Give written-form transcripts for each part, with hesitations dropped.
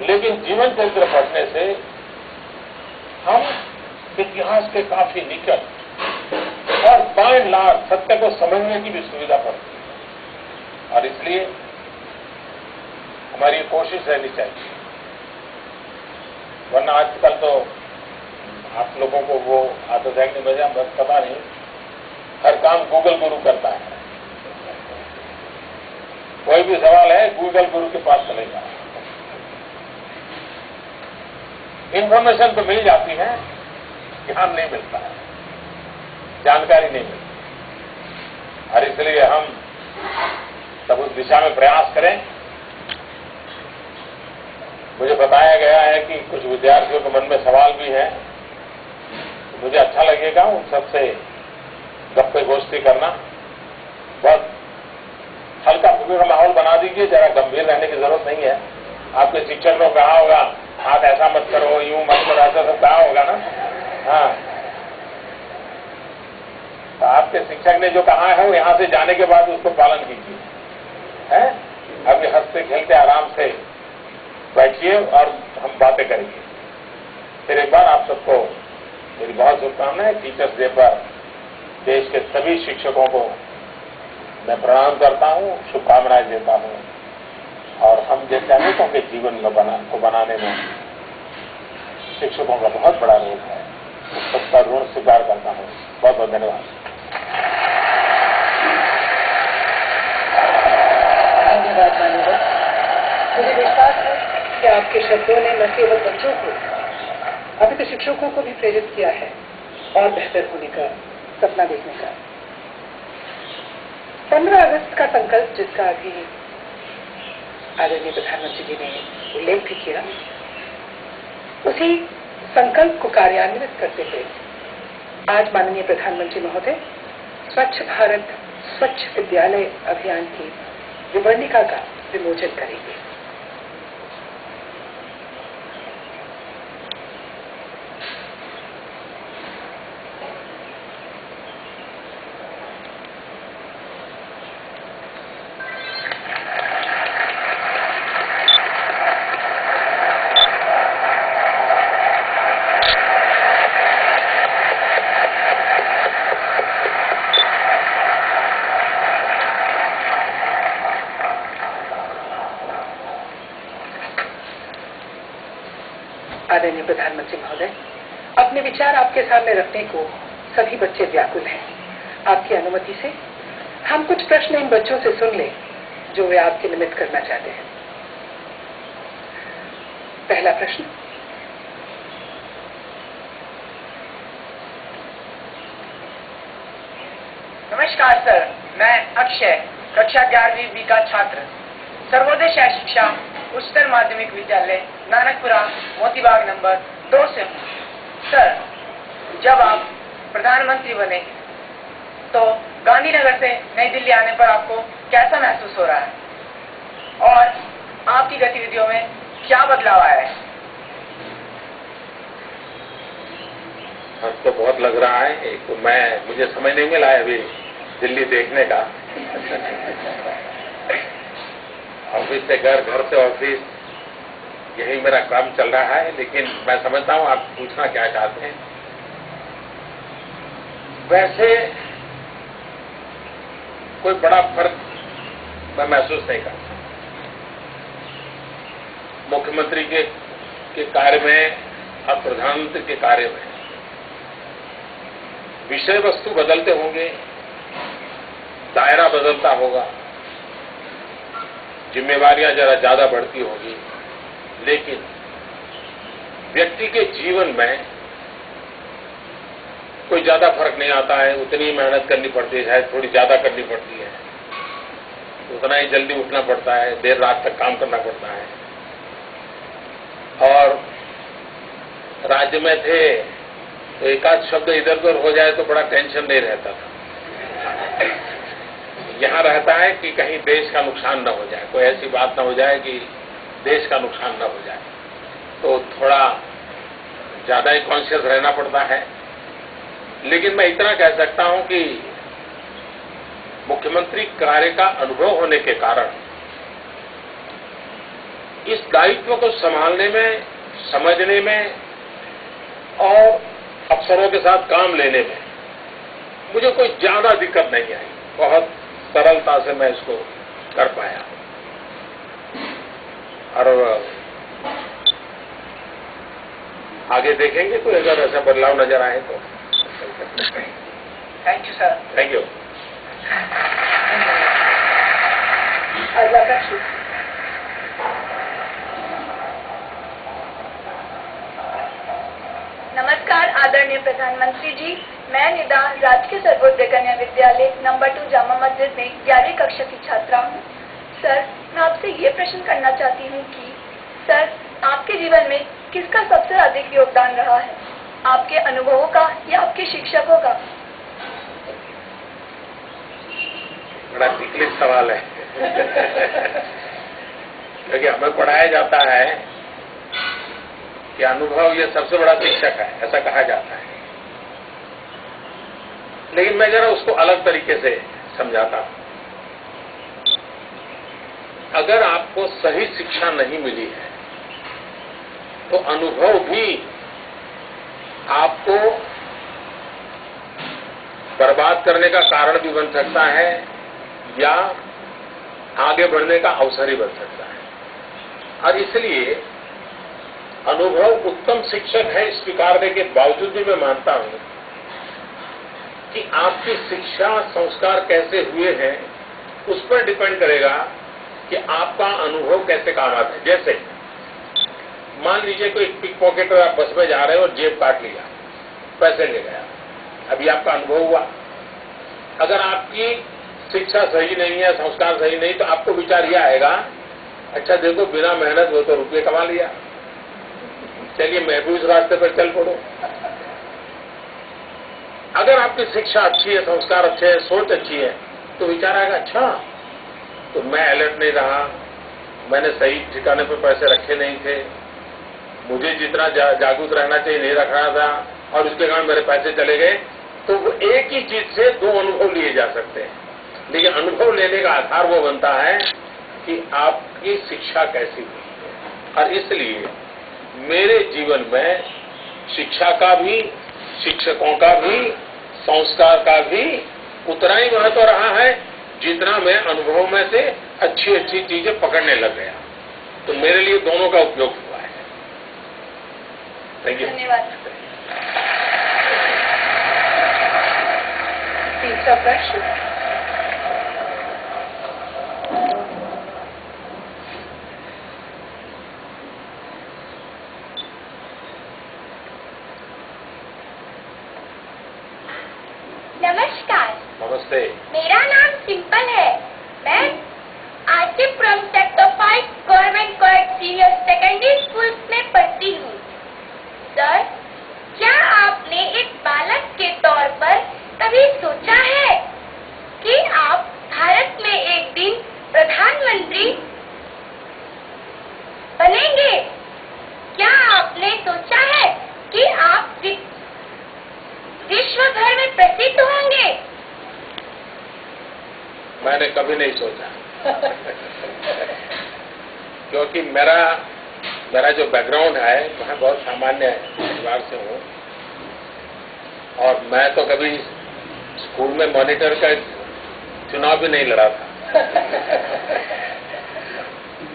लेकिन जीवन चरित्र पढ़ने से हम इतिहास के काफी निकट और बाएं लाख सत्य को समझने की भी सुविधा पड़ती है। और इसलिए हमारी कोशिश रहनी चाहिए, वरना आजकल तो आप लोगों को वो आदत है कि मुझे पता नहीं, हर काम गूगल गुरु करता है। कोई भी सवाल है गूगल गुरु के पास चले जाओ, इंफॉर्मेशन तो मिल जाती है, ज्ञान नहीं मिलता है, जानकारी नहीं मिलती। और इसलिए हम सब उस दिशा में प्रयास करें। मुझे बताया गया है कि कुछ विद्यार्थियों के मन में सवाल भी है, मुझे अच्छा लगेगा उन सबसे गप्पे गोष्ठी करना। बहुत हल्का फुल्का का माहौल बना दीजिए, जरा गंभीर रहने की जरूरत नहीं है। आपके शिक्षक ने कहा होगा आप ऐसा मत करो, यूं मत करो, ऐसा सब कहा होगा ना। हाँ, तो आपके शिक्षक ने जो कहा है वो यहां से जाने के बाद उसको पालन कीजिए, है। अभी हंसते खेलते आराम से बैठिए और हम बातें करेंगे। फिर एक बार आप सबको मेरी बहुत शुभकामनाएं। टीचर्स डे पर देश के सभी शिक्षकों को मैं प्रणाम करता हूं, शुभकामनाएं देता हूं। और हम जैसे अनेकों के जीवन को बनाने में शिक्षकों का बहुत बड़ा रोल है, सबका ऋण स्वीकार करता हूं। बहुत बहुत धन्यवाद। धन्यवाद माननीय। मुझे विश्वास है कि आपके शब्दों ने न केवल बच्चों को, अभी तो शिक्षकों को भी प्रेरित किया है और बेहतर होने का सपना देखने का। 15 अगस्त का संकल्प जिसका अभी आदरणीय प्रधानमंत्री जी ने उल्लेख भी किया, उसी संकल्प को कार्यान्वित करते हुए आज माननीय प्रधानमंत्री महोदय स्वच्छ भारत स्वच्छ विद्यालय अभियान की विवर्णिका का विमोचन करेंगे। आदरणीय प्रधानमंत्री महोदय, अपने विचार आपके सामने रखने को सभी बच्चे व्याकुल हैं। आपकी अनुमति से हम कुछ प्रश्न इन बच्चों से सुन लें जो वे आपके निमित्त करना चाहते हैं। पहला प्रश्न, नमस्कार सर, मैं अक्षय कक्षा 11वीं बी का छात्र सर्वोदय शिक्षा उच्चतर माध्यमिक विद्यालय नानकपुरा मोतीबाग नंबर 2 से हूँ। सर, जब आप प्रधानमंत्री बने तो गांधीनगर से नई दिल्ली आने पर आपको कैसा महसूस हो रहा है और आपकी गतिविधियों में क्या बदलाव आया है? तो बहुत लग रहा है। एक तो मुझे समय नहीं मिला है अभी दिल्ली देखने का। ऑफिस से घर, घर से ऑफिस, यही मेरा काम चल रहा है। लेकिन मैं समझता हूं आप पूछना क्या चाहते हैं। वैसे कोई बड़ा फर्क मैं महसूस नहीं करता। मुख्यमंत्री के कार्य में और प्रधानमंत्री के कार्य में विषय वस्तु बदलते होंगे, दायरा बदलता होगा, जिम्मेवारियां जरा ज्यादा बढ़ती होगी, लेकिन व्यक्ति के जीवन में कोई ज्यादा फर्क नहीं आता है। उतनी मेहनत करनी पड़ती है, शायद थोड़ी ज्यादा करनी पड़ती है, उतना ही जल्दी उठना पड़ता है, देर रात तक काम करना पड़ता है। और राज्य में थे तो एक आध शब्द इधर उधर हो जाए तो बड़ा टेंशन नहीं रहता था। यहां रहता है कि कहीं देश का नुकसान न हो जाए, कोई ऐसी बात न हो जाए कि देश का नुकसान न हो जाए, तो थोड़ा ज्यादा ही कॉन्शियस रहना पड़ता है। लेकिन मैं इतना कह सकता हूं कि मुख्यमंत्री कार्य का अनुभव होने के कारण इस दायित्व को संभालने में, समझने में और अफसरों के साथ काम लेने में मुझे कोई ज्यादा दिक्कत नहीं आई। बहुत सरलता से मैं इसको कर पाया। और आगे देखेंगे कोई अगर ऐसा बदलाव नजर आए तो। Thank you sir. Thank you. अगला प्रश्न। नमस्कार आदरणीय प्रधानमंत्री जी, मैं निदा राजकीय सर्वोदय कन्या विद्यालय नंबर 2 जामा मस्जिद में 11वीं कक्षा की छात्रा हूँ। सर, मैं आपसे ये प्रश्न करना चाहती हूँ कि सर, आपके जीवन में किसका सबसे अधिक योगदान रहा है, आपके अनुभवों का या आपके शिक्षकों का? बड़ा विकलित सवाल है क्योंकि हमें पढ़ाया जाता है कि अनुभव ये सबसे बड़ा शिक्षक है, ऐसा कहा जाता है। लेकिन मैं जरा उसको अलग तरीके से समझाता हूं। अगर आपको सही शिक्षा नहीं मिली है तो अनुभव भी आपको बर्बाद करने का कारण भी बन सकता है या आगे बढ़ने का अवसर ही बन सकता है। और इसलिए अनुभव उत्तम शिक्षक है स्वीकारने के बावजूद भी मैं मानता हूं कि आपकी शिक्षा संस्कार कैसे हुए हैं उस पर डिपेंड करेगा कि आपका अनुभव कैसे काम आता है। जैसे मान लीजिए कोई पिक पॉकेटर, आप बस में जा रहे हो और जेब काट लिया, पैसे ले गया, अभी आपका अनुभव हुआ। अगर आपकी शिक्षा सही नहीं है, संस्कार सही नहीं, तो आपको विचार यह आएगा, अच्छा देखो बिना मेहनत वो तो रुपये कमा लिया, चलिए मैं भी उस रास्ते पर चल पड़ो। अगर आपकी शिक्षा अच्छी है, संस्कार अच्छे हैं, सोच अच्छी है, तो विचार आएगा, अच्छा तो मैं अलर्ट नहीं रहा, मैंने सही ठिकाने पर पैसे रखे नहीं थे, मुझे जितना जागरूक रहना चाहिए नहीं रख रहा था, और उसके कारण मेरे पैसे चले गए। तो वो एक ही चीज से दो अनुभव लिए जा सकते हैं, लेकिन अनुभव लेने का आधार वो बनता है कि आपकी शिक्षा कैसी हुई है। और इसलिए मेरे जीवन में शिक्षा का भी, शिक्षकों का भी, संस्कार का भी उतना ही महत्व रहा है जितना मैं अनुभव में से अच्छी अच्छी चीजें पकड़ने लग गया। तो मेरे लिए दोनों का उपयोग हुआ है। Thank you. धन्यवाद। तीसरा प्रश्न। नमस्कार, नमस्ते। मेरा नाम सिंपल है। मैं Aartipuram sector 5 government coed senior secondary school में पढ़ती हूँ। सर, क्या आपने एक बालक के तौर पर कभी सोचा है कि आप भारत में एक दिन प्रधानमंत्री बनेंगे? क्या आपने सोचा है कि आप विश्व भर में प्रसिद्ध होंगे? मैंने कभी नहीं सोचा क्योंकि मेरा जो बैकग्राउंड है वह बहुत सामान्य परिवार से हूँ, और मैं तो कभी स्कूल में मॉनिटर का चुनाव भी नहीं लड़ा था।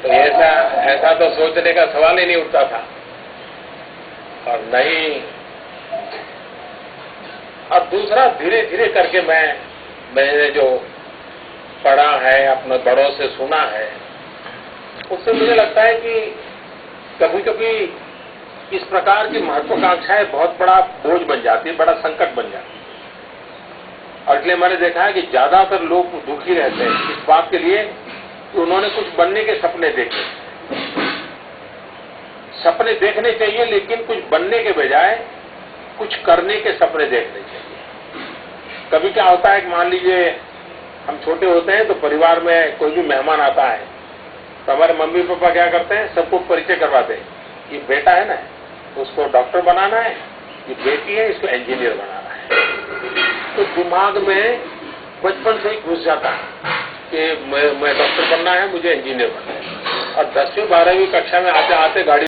तो ऐसा तो सोचने का सवाल ही नहीं उठता था। और नहीं, और दूसरा धीरे धीरे करके मैंने जो पढ़ा है, अपने बड़ों से सुना है, उससे मुझे लगता है कि कभी कभी इस प्रकार की महत्वाकांक्षाएं बहुत बड़ा बोझ बन जाती है, बड़ा संकट बन जाती है। और इसलिए मैंने देखा है कि ज्यादातर लोग दुखी रहते हैं इस बात के लिए कि उन्होंने कुछ बनने के सपने देखे। सपने देखने चाहिए, लेकिन कुछ बनने के बजाय कुछ करने के सपने देखने चाहिए। कभी क्या होता है कि मान लीजिए हम छोटे होते हैं तो परिवार में कोई भी मेहमान आता है तो हमारे मम्मी पापा क्या करते हैं, सबको परिचय करवाते हैं। ये बेटा है ना, उसको डॉक्टर बनाना है, ये बेटी है, इसको इंजीनियर बनाना है। तो दिमाग में बचपन से ही घुस जाता है कि मैं डॉक्टर बनना है, मुझे इंजीनियर बनना है। और 10वीं 12वीं कक्षा में आते आते गाड़ी